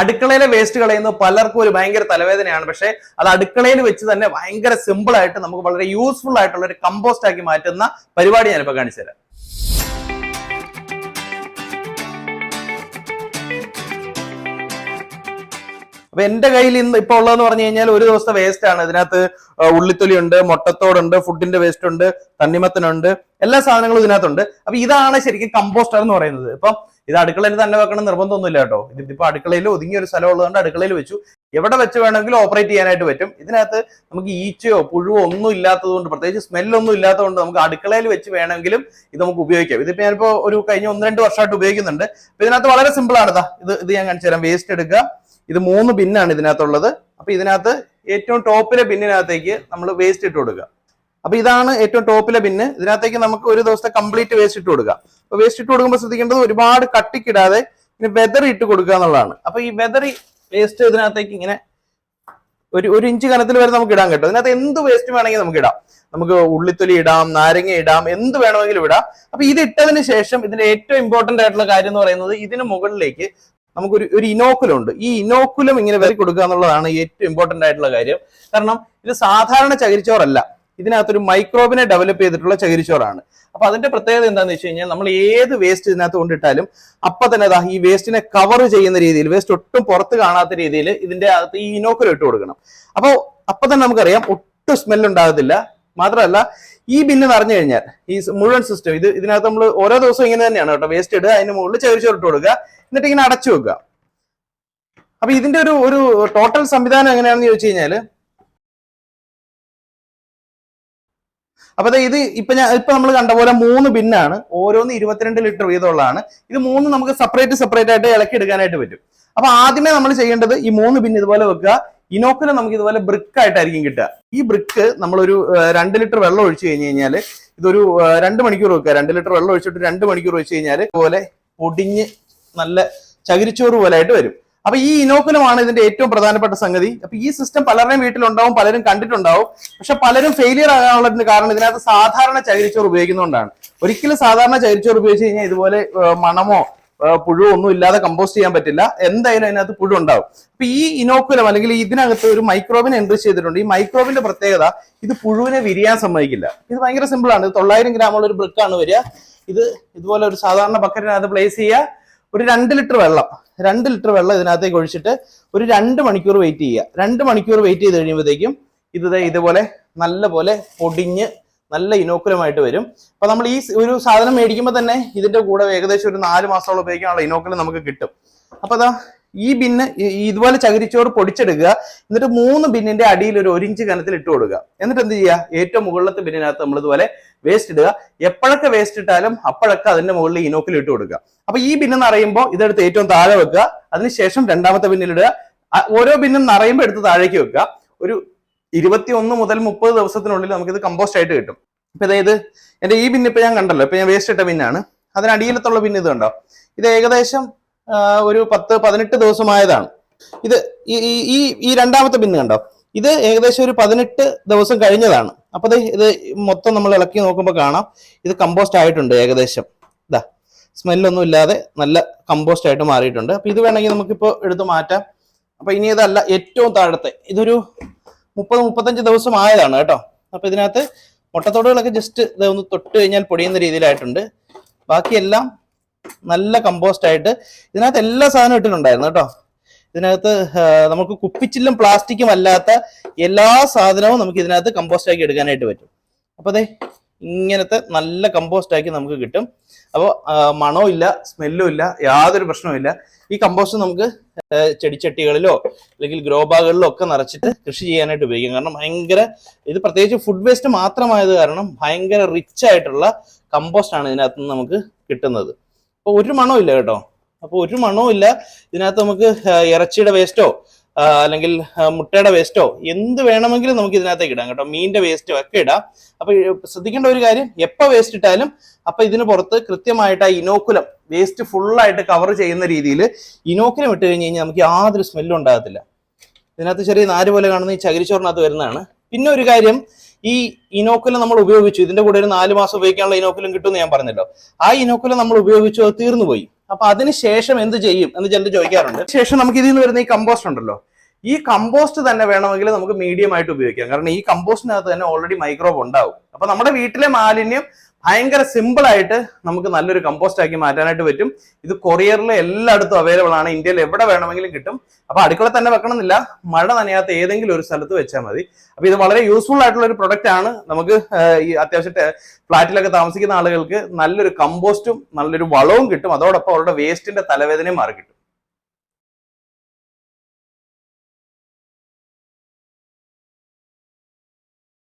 അടുക്കളയിലെ വേസ്റ്റ് കളയുന്നത് പലർക്കും ഒരു ഭയങ്കര തലവേദനയാണ്. പക്ഷേ അത് അടുക്കളയിൽ വെച്ച് തന്നെ ഭയങ്കര സിമ്പിൾ ആയിട്ട് നമുക്ക് വളരെ യൂസ്ഫുൾ ആയിട്ടുള്ള ഒരു കമ്പോസ്റ്റ് ആക്കി മാറ്റുന്ന പരിപാടി ഞാനിപ്പോൾ കാണിച്ചു തരാം. അപ്പൊ എന്റെ കയ്യിൽ ഇന്ന് ഇപ്പൊ ഉള്ളതെന്ന് പറഞ്ഞു കഴിഞ്ഞാൽ ഒരു ദിവസത്തെ വേസ്റ്റ് ആണ്. ഇതിനകത്ത് ഉള്ളിത്തൊലി ഉണ്ട്, മുട്ടത്തോടുണ്ട്, ഫുഡിന്റെ വേസ്റ്റ് ഉണ്ട്, തണ്ണിമത്തനുണ്ട്, എല്ലാ സാധനങ്ങളും ഇതിനകത്തുണ്ട്. അപ്പൊ ഇതാണ് ശരിക്കും കമ്പോസ്റ്റർ എന്ന് പറയുന്നത്. ഇപ്പം ഇത് അടുക്കളയിൽ തന്നെ വെക്കണം നിർബന്ധമൊന്നുമില്ല കേട്ടോ. ഇതിപ്പോ അടുക്കളയിൽ ഒതുങ്ങിയ ഒരു സ്ഥലം ഉള്ളതുകൊണ്ട് അടുക്കളയിൽ വെച്ചു. എവിടെ വെച്ച് വേണമെങ്കിലും ഓപ്പറേറ്റ് ചെയ്യാനായിട്ട് പറ്റും. ഇതിനകത്ത് നമുക്ക് ഈച്ചയോ പുഴുവോ ഒന്നും ഇല്ലാത്തതുകൊണ്ട്, പ്രത്യേകിച്ച് സ്മെല്ലൊന്നും ഇല്ലാത്തതുകൊണ്ട് നമുക്ക് അടുക്കളയിൽ വെച്ച് വേണമെങ്കിലും ഇത് നമുക്ക് ഉപയോഗിക്കാം. ഇതിപ്പോ ഞാനിപ്പോ ഒരു കഴിഞ്ഞ 1-2 വർഷമായിട്ട് ഉപയോഗിക്കുന്നുണ്ട്. അപ്പൊ ഇതിനകത്ത് വളരെ സിമ്പിൾ ആണ്. ഇത് ഞാൻ കാണിച്ചു തരാം. വേസ്റ്റ് എടുക്കുക. ഇത് 3 ബിന്നാണ് ഇതിനകത്തുള്ളത്. അപ്പൊ ഇതിനകത്ത് ഏറ്റവും ടോപ്പിലെ ബിന്നിനകത്തേക്ക് നമ്മൾ വേസ്റ്റ് ഇട്ട് കൊടുക്കുക. അപ്പൊ ഇതാണ് ഏറ്റവും ടോപ്പിലെ ബിന്ന്. ഇതിനകത്തേക്ക് നമുക്ക് ഒരു ദിവസത്തെ കംപ്ലീറ്റ് വേസ്റ്റ് ഇട്ട് കൊടുക്കുക. അപ്പൊ വേസ്റ്റ് ഇട്ട് കൊടുക്കുമ്പോൾ ശ്രദ്ധിക്കേണ്ടത് ഒരുപാട് കട്ടിക്കിടാതെ ഇങ്ങനെ വെതറി ഇട്ട് കൊടുക്കുക എന്നുള്ളതാണ്. അപ്പൊ ഈ വെതറി വേസ്റ്റ് ഇതിനകത്തേക്ക് ഇങ്ങനെ ഒരു ഇഞ്ച് കനത്തിൽ വരെ നമുക്ക് ഇടാൻ കേട്ടോ. ഇതിനകത്ത് എന്ത് വേസ്റ്റ് വേണമെങ്കിൽ നമുക്ക് ഇടാം. നമുക്ക് ഉള്ളിത്തൊലി ഇടാം, നാരങ്ങ ഇടാം, എന്ത് വേണമെങ്കിലും ഇടാം. അപ്പൊ ഇത് ഇട്ടതിന് ശേഷം ഇതിന്റെ ഏറ്റവും ഇമ്പോർട്ടന്റ് ആയിട്ടുള്ള കാര്യം എന്ന് പറയുന്നത് ഇതിന് മുകളിലേക്ക് നമുക്കൊരു ഇനോക്കുലം ഉണ്ട്. ഈ ഇനോക്കുലം ഇങ്ങനെ വരി കൊടുക്കുക എന്നുള്ളതാണ് ഏറ്റവും ഇമ്പോർട്ടന്റ് ആയിട്ടുള്ള കാര്യം. കാരണം ഇത് സാധാരണ ചകിരിച്ചോറല്ല, ഇതിനകത്തൊരു മൈക്രോബിനെ ഡെവലപ്പ് ചെയ്തിട്ടുള്ള ചകിരിച്ചോറാണ്. അപ്പൊ അതിന്റെ പ്രത്യേകത എന്താണെന്ന് വെച്ച് കഴിഞ്ഞാൽ നമ്മൾ ഏത് വേസ്റ്റ് ഇതിനകത്ത് കൊണ്ടിട്ടാലും അപ്പൊ തന്നെ ഈ വേസ്റ്റിനെ കവർ ചെയ്യുന്ന രീതിയിൽ, വേസ്റ്റ് ഒട്ടും പുറത്ത് കാണാത്ത രീതിയിൽ ഇതിന്റെ അകത്ത് ഈ ഇനോക്കുലം ഇട്ട് കൊടുക്കണം. അപ്പൊ തന്നെ നമുക്കറിയാം ഒട്ടും സ്മെൽ ഉണ്ടാകത്തില്ല. മാത്രമല്ല ഈ ബിന്ന് നിറഞ്ഞു കഴിഞ്ഞാൽ ഈ മുഴുവൻ സിസ്റ്റം ഇതിനകത്ത് നമ്മൾ ഓരോ ദിവസവും ഇങ്ങനെ തന്നെയാണ് കേട്ടോ. വേസ്റ്റ് ഇടുക, അതിന് മുകളിൽ ചകിരിച്ചോറ് ഇട്ട് കൊടുക്കുക, എന്നിട്ട് ഇങ്ങനെ അടച്ചു വെക്കുക. അപ്പൊ ഇതിന്റെ ഒരു ടോട്ടൽ സംവിധാനം എങ്ങനെയാണെന്ന് ചോദിച്ചു കഴിഞ്ഞാല്, അപ്പൊ ഇത് ഇപ്പൊ നമ്മൾ കണ്ട പോലെ 3 ബിന്നാണ്. ഓരോന്ന് 22 ലിറ്റർ വീതമുള്ളതാണ്. ഇത് 3 നമുക്ക് സെപ്പറേറ്റ് ആയിട്ട് ഇളക്കി എടുക്കാനായിട്ട് പറ്റും. അപ്പൊ ആദ്യമേ നമ്മൾ ചെയ്യേണ്ടത് ഈ 3 ബിൻ ഇതുപോലെ വെക്കുക. ഇനോക്കുലം നമുക്ക് ഇതുപോലെ ബ്രിക്ക് ആയിട്ടായിരിക്കും കിട്ടുക. ഈ ബ്രിക്ക് നമ്മളൊരു 2 ലിറ്റർ വെള്ളം ഒഴിച്ചു കഴിഞ്ഞ് കഴിഞ്ഞാൽ ഇതൊരു 2 മണിക്കൂർ വെക്കുക. 2 ലിറ്റർ വെള്ളം ഒഴിച്ചിട്ട് 2 മണിക്കൂർ വെച്ച് കഴിഞ്ഞാൽ ഇതുപോലെ പൊടിഞ്ഞ് നല്ല ചകിരിച്ചോറ് പോലെ ആയിട്ട് വരും. അപ്പൊ ഈ ഇനോക്കുലമാണ് ഇതിന്റെ ഏറ്റവും പ്രധാനപ്പെട്ട സംഗതി. അപ്പൊ ഈ സിസ്റ്റം പലരുടെയും വീട്ടിലുണ്ടാവും, പലരും കണ്ടിട്ടുണ്ടാവും. പക്ഷെ പലരും ഫെയിലിയർ ആകാനുള്ളതിന് കാരണം ഇതിനകത്ത് സാധാരണ ചകിരിച്ചോറ് ഉപയോഗിക്കുന്നതുകൊണ്ടാണ്. ഒരിക്കലും സാധാരണ ചകിരിച്ചോറ് ഉപയോഗിച്ച് കഴിഞ്ഞാൽ ഇതുപോലെ മണമോ പുഴുവോ ഒന്നും ഇല്ലാതെ കമ്പോസ്റ്റ് ചെയ്യാൻ പറ്റില്ല. എന്തായാലും അതിനകത്ത് പുഴു ഉണ്ടാവും. അപ്പൊ ഈ ഇനോക്കുലം അല്ലെങ്കിൽ ഇതിനകത്ത് ഒരു മൈക്രോബിനെ എൻട്രി ചെയ്തിട്ടുണ്ട്. ഈ മൈക്രോബിന്റെ പ്രത്യേകത ഇത് പുഴുവിനെ വിരിയാൻ സമ്മതിക്കില്ല. ഇത് ഭയങ്കര സിമ്പിൾ ആണ്. 900 ഗ്രാമുള്ള ഒരു ബ്രിക്കാണ് വരിക. ഇതുപോലെ ഒരു സാധാരണ ബക്കറ്റിനകത്ത് പ്ലേസ് ചെയ്യുക. ഒരു 2 ലിറ്റർ വെള്ളം ഇതിനകത്തേക്ക് ഒഴിച്ചിട്ട് ഒരു 2 മണിക്കൂർ വെയിറ്റ് ചെയ്യുക. 2 മണിക്കൂർ വെയിറ്റ് ചെയ്ത് കഴിയുമ്പോഴത്തേക്കും ഇതുപോലെ നല്ല പോലെ പൊടിഞ്ഞ് നല്ല ഇനോക്കുലമായിട്ട് വരും. അപ്പൊ നമ്മൾ ഈ ഒരു സാധനം മേടിക്കുമ്പോൾ തന്നെ ഇതിന്റെ കൂടെ ഏകദേശം ഒരു 4 മാസത്തോളം ഉപയോഗിക്കാനുള്ള ഇനോക്കുലം നമുക്ക് കിട്ടും. അപ്പൊ ഈ ബിന്ന് ഇതുപോലെ ചകിരിച്ചോറ് പൊടിച്ചെടുക്കുക. എന്നിട്ട് 3 ബിന്നിന്റെ അടിയിൽ ഒരു 1 ഇഞ്ച് കനത്തിൽ ഇട്ട് കൊടുക്കുക. എന്നിട്ട് എന്ത് ചെയ്യുക, ഏറ്റവും മുകളിലത്തെ ബിന്നിനകത്ത് നമ്മൾ ഇതുപോലെ വേസ്റ്റ് ഇടുക. എപ്പോഴൊക്കെ വേസ്റ്റ് ഇട്ടാലും അപ്പോഴൊക്കെ അതിന്റെ മുകളിൽ ഇനോക്കുലം ഇട്ട് കൊടുക്കുക. അപ്പൊ ഈ ബിന്ന് നിറയുമ്പോൾ ഇതെടുത്ത് ഏറ്റവും താഴെ വെക്കുക. അതിനുശേഷം രണ്ടാമത്തെ ബിന്നിൽ ഇടുക. ഓരോ ബിന്നും നിറയുമ്പോൾ എടുത്ത് താഴേക്ക് വെക്കുക. ഒരു 21 മുതൽ 30 ദിവസത്തിനുള്ളിൽ നമുക്കിത് കമ്പോസ്റ്റ് ആയിട്ട് കിട്ടും. ഇപ്പൊ അതായത് എന്റെ ഈ ബിന്ന് ഇപ്പൊ ഞാൻ കണ്ടല്ലോ, ഇപ്പൊ ഞാൻ വേസ്റ്റ് ഇട്ട ബിന്നാണ്. അതിനടിയിലത്തുള്ള ബിന്ന് ഇത് കണ്ടോ, ഇത് ഏകദേശം ഒരു 10-18 ദിവസമായതാണ്. ഈ രണ്ടാമത്തെ ബിന്ന് കണ്ടോ, ഇത് ഏകദേശം ഒരു 18 ദിവസം കഴിഞ്ഞതാണ്. അപ്പൊ ഇത് മൊത്തം നമ്മൾ ഇളക്കി നോക്കുമ്പോൾ കാണാം ഇത് കമ്പോസ്റ്റ് ആയിട്ടുണ്ട്. ഏകദേശം സ്മെല്ലൊന്നും ഇല്ലാതെ നല്ല കമ്പോസ്റ്റ് ആയിട്ട് മാറിയിട്ടുണ്ട്. അപ്പൊ ഇത് വേണമെങ്കിൽ നമുക്കിപ്പോ എടുത്ത് മാറ്റാം. അപ്പൊ ഇനി ഇതല്ല, ഏറ്റവും താഴത്തെ ഇതൊരു 30-35 ദിവസം ആയതാണ് കേട്ടോ. അപ്പൊ ഇതിനകത്ത് മുട്ടത്തോടുകളൊക്കെ ജസ്റ്റ് ഇതൊന്ന് തൊട്ട് കഴിഞ്ഞാൽ പൊടിയുന്ന രീതിയിലായിട്ടുണ്ട്. ബാക്കിയെല്ലാം നല്ല കമ്പോസ്റ്റ് ആയിട്ട് ഇതിനകത്ത് എല്ലാ സാധനവും ഇട്ടിട്ടുണ്ടായിരുന്നു കേട്ടോ. ഇതിനകത്ത് നമുക്ക് കുപ്പിച്ചില്ലും പ്ലാസ്റ്റിക്കും അല്ലാത്ത എല്ലാ സാധനവും നമുക്ക് ഇതിനകത്ത് കമ്പോസ്റ്റ് ആക്കി എടുക്കാനായിട്ട് പറ്റും. അപ്പൊ ഇങ്ങനത്തെ നല്ല കമ്പോസ്റ്റ് ആക്കി നമുക്ക് കിട്ടും. അപ്പോൾ മണവും ഇല്ല, സ്മെല്ലും ഇല്ല, യാതൊരു പ്രശ്നവുമില്ല. ഈ കമ്പോസ്റ്റ് നമുക്ക് ചെടിച്ചട്ടികളിലോ അല്ലെങ്കിൽ ഗ്രോ ബാഗുകളിലോ ഒക്കെ നിറച്ചിട്ട് കൃഷി ചെയ്യാനായിട്ട് ഉപയോഗിക്കും. കാരണം ഇത് പ്രത്യേകിച്ച് ഫുഡ് വേസ്റ്റ് മാത്രമായത് കാരണം ഭയങ്കര റിച്ച് ആയിട്ടുള്ള കമ്പോസ്റ്റ് ആണ് ഇതിനകത്ത് നിന്ന് നമുക്ക് കിട്ടുന്നത്. അപ്പൊ ഒരു മണവും ഇല്ല കേട്ടോ. അപ്പൊ ഒരു മണവും ഇല്ല ഇതിനകത്ത്. നമുക്ക് ഇറച്ചിയുടെ വേസ്റ്റോ അല്ലെങ്കിൽ മുട്ടയുടെ വേസ്റ്റോ എന്ത് വേണമെങ്കിലും നമുക്ക് ഇതിനകത്തേക്ക് ഇടാം കേട്ടോ. മീനിന്റെ വേസ്റ്റോ ഒക്കെ ഇടാം. അപ്പൊ ശ്രദ്ധിക്കേണ്ട ഒരു കാര്യം, എപ്പോൾ വേസ്റ്റ് ഇട്ടാലും അപ്പൊ ഇതിന് പുറത്ത് കൃത്യമായിട്ട് ആ ഇനോക്കുലം വേസ്റ്റ് ഫുള്ളായിട്ട് കവർ ചെയ്യുന്ന രീതിയിൽ ഇനോക്കുലം ഇട്ട് കഴിഞ്ഞ് കഴിഞ്ഞാൽ നമുക്ക് യാതൊരു സ്മെല്ലും ഉണ്ടാകത്തില്ല. ഇതിനകത്ത് ചെറിയ നാര് പോലെ കാണുന്ന ഈ ചകിരിച്ചോറിനകത്ത് വരുന്നതാണ്. പിന്നെ ഒരു കാര്യം, ഈ ഇനോക്കുലം നമ്മൾ ഉപയോഗിച്ചു, ഇതിന്റെ കൂടെ ഒരു 4 മാസം ഉപയോഗിക്കാനുള്ള ഇനോക്കുലം കിട്ടുമെന്ന് ഞാൻ പറഞ്ഞല്ലോ. ആ ഇനോക്കുലം നമ്മൾ ഉപയോഗിച്ചു, അത് തീർന്നു പോയി. അപ്പൊ അതിനുശേഷം എന്ത് ചെയ്യും എന്ന് ജനറൽ ചോദിക്കാറുണ്ട്. ശേഷം നമുക്ക് ഇതിൽ നിന്ന് വരുന്ന ഈ കമ്പോസ്റ്റ് ഉണ്ടല്ലോ, ഈ കമ്പോസ്റ്റ് തന്നെ വേണമെങ്കിൽ നമുക്ക് മീഡിയം ആയിട്ട് ഉപയോഗിക്കാം. കാരണം ഈ കമ്പോസ്റ്റിനകത്ത് തന്നെ ഓൾറെഡി മൈക്രോബ് ഉണ്ടാവും. അപ്പൊ നമ്മുടെ വീട്ടിലെ മാലിന്യം ഭയങ്കര സിമ്പിൾ ആയിട്ട് നമുക്ക് നല്ലൊരു കമ്പോസ്റ്റ് ആക്കി മാറ്റാനായിട്ട് പറ്റും. ഇത് കൊറിയറിൽ എല്ലായിടത്തും അവൈലബിൾ ആണ്, ഇന്ത്യയിൽ എവിടെ വേണമെങ്കിലും കിട്ടും. അപ്പൊ അടുക്കള തന്നെ വെക്കണമെന്നില്ല, മഴ നനയാത്ത ഏതെങ്കിലും ഒരു സ്ഥലത്ത് വെച്ചാൽ മതി. അപ്പൊ ഇത് വളരെ യൂസ്ഫുൾ ആയിട്ടുള്ള ഒരു പ്രൊഡക്റ്റ് ആണ്. നമുക്ക് ഈ അത്യാവശ്യം ഫ്ലാറ്റിലൊക്കെ താമസിക്കുന്ന ആളുകൾക്ക് നല്ലൊരു കമ്പോസ്റ്റും നല്ലൊരു വളവും കിട്ടും. അതോടൊപ്പം അവരുടെ വേസ്റ്റിന്റെ തലവേദനയും മാറി കിട്ടും.